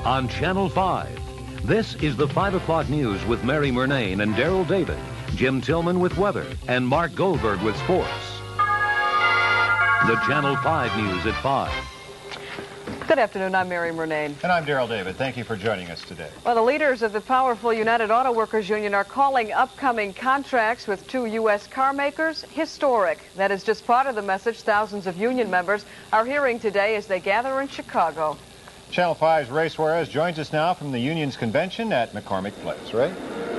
on Channel 5. This is the 5 o'clock news with Mary Murnane and Darryl David, Jim Tillman with weather, and Mark Goldberg with sports. The Channel 5 news at 5. Good afternoon, I'm Mary Murnane. And I'm Darryl David. Thank you for joining us today. Well, the leaders of the powerful United Auto Workers Union are calling upcoming contracts with 2 U.S. car makers historic. That is just part of the message thousands of union members are hearing today as they gather in Chicago. Channel 5's Ray Suarez joins us now from the union's convention at McCormick Place. Ray?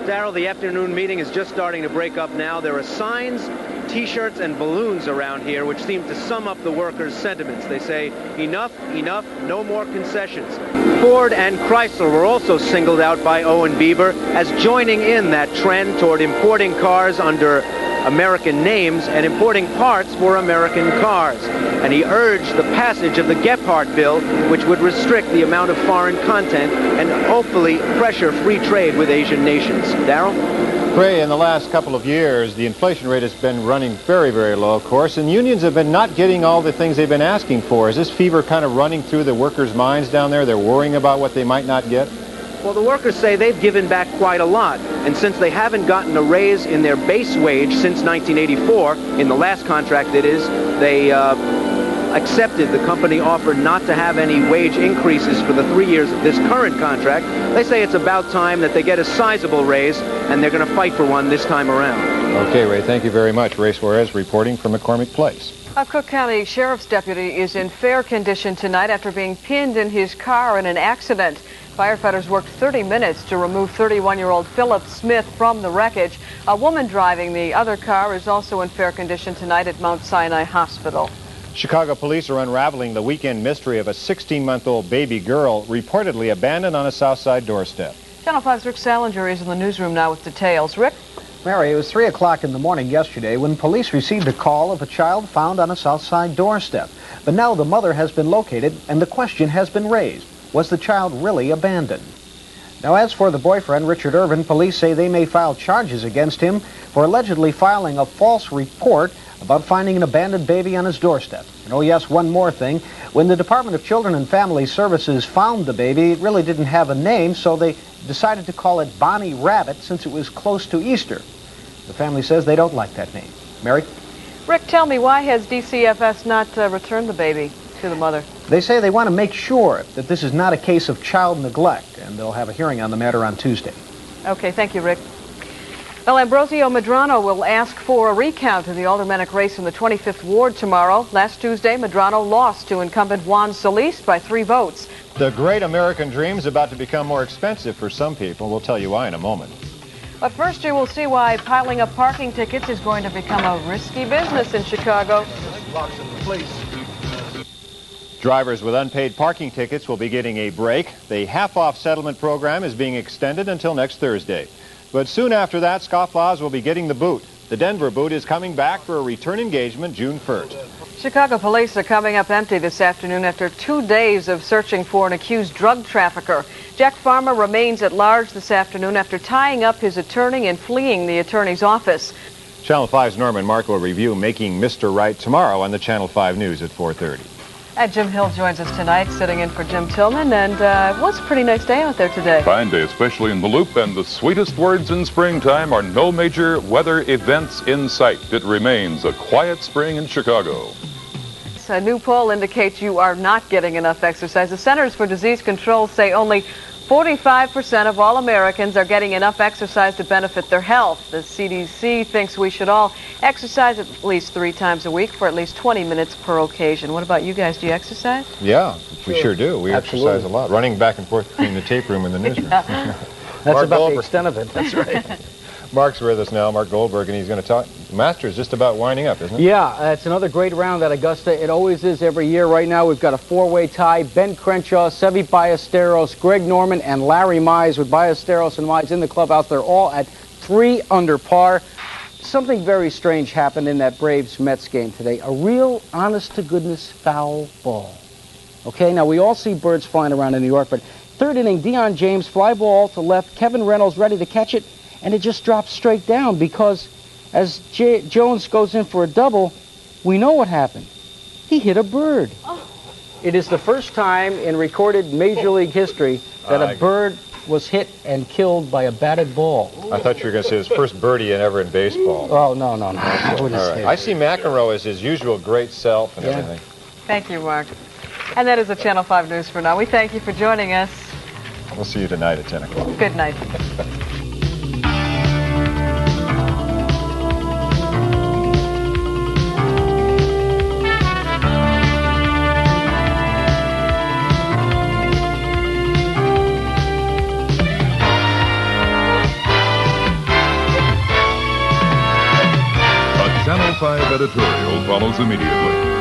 Darryl, the afternoon meeting is just starting to break up now. There are signs, T-shirts, and balloons around here which seem to sum up the workers' sentiments. They say, enough, enough, no more concessions. Ford and Chrysler were also singled out by Owen Bieber as joining in that trend toward importing cars under American names and importing parts for American cars. And he urged the passage of the Gephardt bill, which would restrict the amount of foreign content and hopefully pressure free trade with Asian nations. Darryl? Ray, in the last couple of years, the inflation rate has been running very, very low, of course, and unions have been not getting all the things they've been asking for. Is this fever kind of running through the workers' minds down there? They're worrying about what they might not get? Well, the workers say they've given back quite a lot, and since they haven't gotten a raise in their base wage since 1984, in the last contract that is, they accepted the company offer not to have any wage increases for the 3 years of this current contract. They say it's about time that they get a sizable raise, and they're going to fight for one this time around. Okay, Ray, thank you very much. Ray Suarez reporting from McCormick Place. A Cook County Sheriff's deputy is in fair condition tonight after being pinned in his car in an accident. Firefighters worked 30 minutes to remove 31-year-old Philip Smith from the wreckage. A woman driving the other car is also in fair condition tonight at Mount Sinai Hospital. Chicago police are unraveling the weekend mystery of a 16-month-old baby girl reportedly abandoned on a South Side doorstep. Channel 5's Rick Salinger is in the newsroom now with details. Rick? Mary, it was 3 o'clock in the morning yesterday when police received a call of a child found on a South Side doorstep. But now the mother has been located and the question has been raised. Was the child really abandoned? Now, as for the boyfriend, Richard Irvin, police say they may file charges against him for allegedly filing a false report about finding an abandoned baby on his doorstep. And oh yes, one more thing. When the Department of Children and Family Services found the baby, it really didn't have a name, so they decided to call it Bonnie Rabbit since it was close to Easter. The family says they don't like that name. Mary? Rick, tell me, why has DCFS not returned the baby to the mother? They say they want to make sure that this is not a case of child neglect, and they'll have a hearing on the matter on Tuesday. Okay, thank you, Rick. Well, Ambrosio Medrano will ask for a recount in the aldermanic race in the 25th Ward tomorrow. Last Tuesday, Medrano lost to incumbent Juan Solis by 3 votes. The great American dream is about to become more expensive for some people. We'll tell you why in a moment. But first, you will see why piling up parking tickets is going to become a risky business in Chicago. Drivers with unpaid parking tickets will be getting a break. The half-off settlement program is being extended until next Thursday. But soon after that, scofflaws will be getting the boot. The Denver boot is coming back for a return engagement June 1st. Chicago police are coming up empty this afternoon after 2 days of searching for an accused drug trafficker. Jack Farmer remains at large this afternoon after tying up his attorney and fleeing the attorney's office. Channel 5's Norman Mark will review Making Mr. Right tomorrow on the Channel 5 News at 4:30. Jim Hill joins us tonight, sitting in for Jim Tillman, and it was a pretty nice day out there today. Fine day, especially in the Loop, and the sweetest words in springtime are no major weather events in sight. It remains a quiet spring in Chicago. A new poll indicates you are not getting enough exercise. The Centers for Disease Control say only 45% of all Americans are getting enough exercise to benefit their health. The CDC thinks we should all exercise at least 3 times a week for at least 20 minutes per occasion. What about you guys? Do you exercise? Yeah, we sure do. We exercise a lot, running back and forth between the tape room and the newsroom. That's about the extent of it. That's right. Mark's with us now, Mark Goldberg, and he's going to talk. The Masters just about winding up, isn't it? Yeah, it's another great round at Augusta. It always is every year. Right now we've got a 4-way tie. Ben Crenshaw, Seve Ballesteros, Greg Norman, and Larry Mize, with Ballesteros and Mize in the clubhouse. They're all at 3 under par. Something very strange happened in that Braves-Mets game today. A real, honest-to-goodness foul ball. Okay, now we all see birds flying around in New York, but 3rd inning, Deion James, fly ball to left, Kevin Reynolds ready to catch it, and it just drops straight down because as Jones goes in for a double, we know what happened. He hit a bird. Oh. It is the first time in recorded Major League history that a bird was hit and killed by a batted ball. I thought you were going to say his first birdie ever in baseball. Oh, no. I wouldn't All say right. I see McEnroe as his usual great self and Yeah. everything. Thank you, Mark. And that is the Channel 5 News for now. We thank you for joining us. We'll see you tonight at 10 o'clock. Good night. A Channel 5 editorial follows immediately.